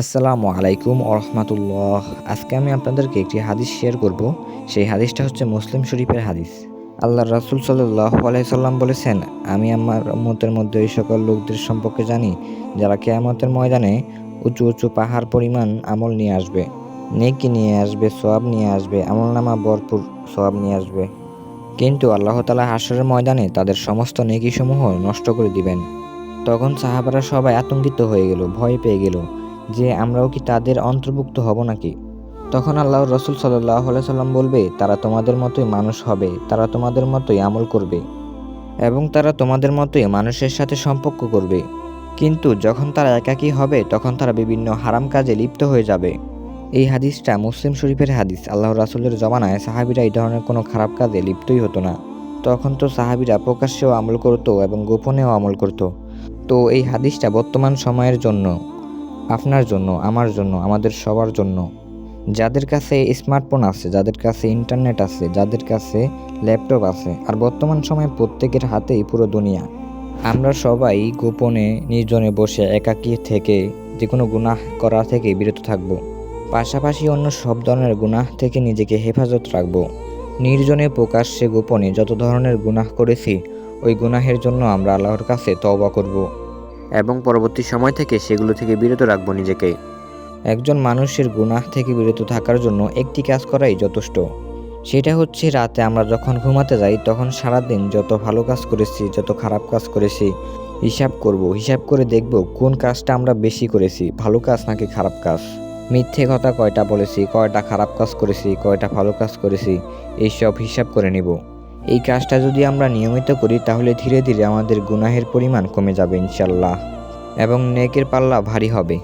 আসসালামু আলাইকুম ওরহমাতুল্লাহ। আজকে আমি আপনাদেরকে একটি হাদিস শেয়ার করব। সেই হাদিসটা হচ্ছে মুসলিম শরীফের হাদিস। আল্লাহর রাসূল সাল্লাল্লাহু আলাইহি সাল্লাম বলেছেন, আমি আমার উম্মতের মধ্যে ওই সকল লোকদের সম্পর্কে জানি যারা কিয়ামতের ময়দানে উঁচু উঁচু পাহাড় পরিমাণ আমল নিয়ে আসবে, নেকি নিয়ে আসবে, সওয়াব নিয়ে আসবে, আমলনামা ভরপুর সওয়াব নিয়ে আসবে। কিন্তু আল্লাহ তাআলা হাশরের ময়দানে তাদের সমস্ত নেকিসমূহ নষ্ট করে দিবেন। তখন সাহাবারা সবাই আতঙ্কিত হয়ে গেল, ভয় পেয়ে গেল যে আমরাও কি তাদের অন্তর্ভুক্ত হব নাকি। তখন আল্লাহর রাসূল সাল্লাল্লাহু আলাইহি সাল্লাম বলবে, তারা তোমাদের মতোই মানুষ হবে, তারা তোমাদের মতোই আমল করবে এবং তারা তোমাদের মতোই মানুষের সাথে সম্পর্ক করবে। কিন্তু যখন তারা একাকী হবে তখন তারা বিভিন্ন হারাম কাজে লিপ্ত হয়ে যাবে। এই হাদিসটা মুসলিম শরীফের হাদিস। আল্লাহর রাসূলের জমানায় সাহাবীরা এই ধরনের কোনো খারাপ কাজে লিপ্তই হতো না। তখন তো সাহাবীরা প্রকাশ্যেও আমল করতো এবং গোপনেও আমল করতো। তো এই হাদিসটা বর্তমান সময়ের জন্য, আপনার জন্য, আমার জন্য, আমাদের সবার জন্য। যাদের কাছে স্মার্টফোন আছে, যাদের কাছে ইন্টারনেট আছে, যাদের কাছে ল্যাপটপ আছে, আর বর্তমান সময়ে প্রত্যেকের হাতেই পুরো দুনিয়া, আমরা সবাই গোপনে নির্জনে বসে একাকী থেকে যে কোনো গুনাহ করা থেকে বিরত থাকব। পাশাপাশি অন্য সব ধরনের গুনাহ থেকে নিজেকে হেফাজত রাখব। নির্জনে প্রকাশ্যে গোপনে যত ধরনের গুনাহ করেছি ওই গুনাহের জন্য আমরা আল্লাহর কাছে তওবা করব এবং পরবর্তী সময় থেকে সেগুলো থেকে বিরত রাখবো নিজেকে। একজন মানুষের গুনাহ থেকে বিরত থাকার জন্য একটি কাজ করাই যথেষ্ট। সেটা হচ্ছে রাতে আমরা যখন ঘুমাতে যাই তখন সারাদিন যত ভালো কাজ করেছি, যত খারাপ কাজ করেছি হিসাব করব। হিসাব করে দেখব কোন কাজটা আমরা বেশি করেছি, ভালো কাজ নাকি খারাপ কাজ। মিথ্যে কথা কয়টা বলেছি, কয়টা খারাপ কাজ করেছি, কয়টা ভালো কাজ করেছি, এইসব হিসাব করে নিব। এই কাজটা যদি আমরা নিয়মিত করি তাহলে ধীরে ধীরে আমাদের গুনাহের পরিমাণ কমে যাবে ইনশাল্লাহ এবং নেকের পাল্লা ভারী হবে।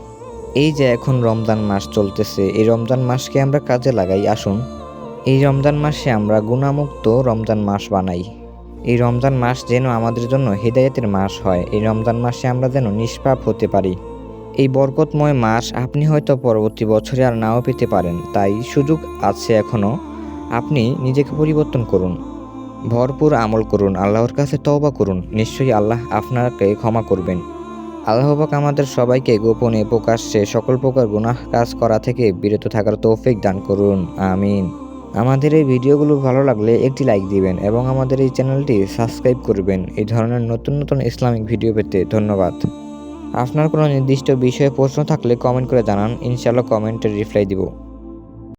এই যে এখন রমজান মাস চলতেছে, এই রমজান মাসকে আমরা কাজে লাগাই। আসুন এই রমজান মাসে আমরা গুনাহমুক্ত রমজান মাস বানাই। এই রমজান মাস যেন আমাদের জন্য হেদায়েতের মাস হয়। এই রমজান মাসে আমরা যেন নিষ্পাপ হতে পারি। এই বরকতময় মাস আপনি হয়তো পরবর্তী বছরে আর নাও পেতে পারেন, তাই সুযোগ আছে এখনও। আপনি নিজেকে পরিবর্তন করুন, ভরপুর আমল করুন, আল্লাহর কাছে তওবা করুন। নিশ্চয়ই আল্লাহ আপনাকে ক্ষমা করবেন। আল্লাহ পাক আমাদের সবাইকে গোপনে প্রকাশ্যে সকল প্রকার গুনাহ কাজ করা থেকে বিরত থাকার তৌফিক দান করুন, আমিন। আমাদের এই ভিডিওগুলো ভালো লাগলে একটি লাইক দিবেন এবং আমাদের এই চ্যানেলটি সাবস্ক্রাইব করবেন এই ধরনের নতুন নতুন ইসলামিক ভিডিও পেতে। ধন্যবাদ। আপনার কোনো নির্দিষ্ট বিষয়ে প্রশ্ন থাকলে কমেন্ট করে জানান, ইনশাআল্লাহ কমেন্টের রিপ্লাই দিব।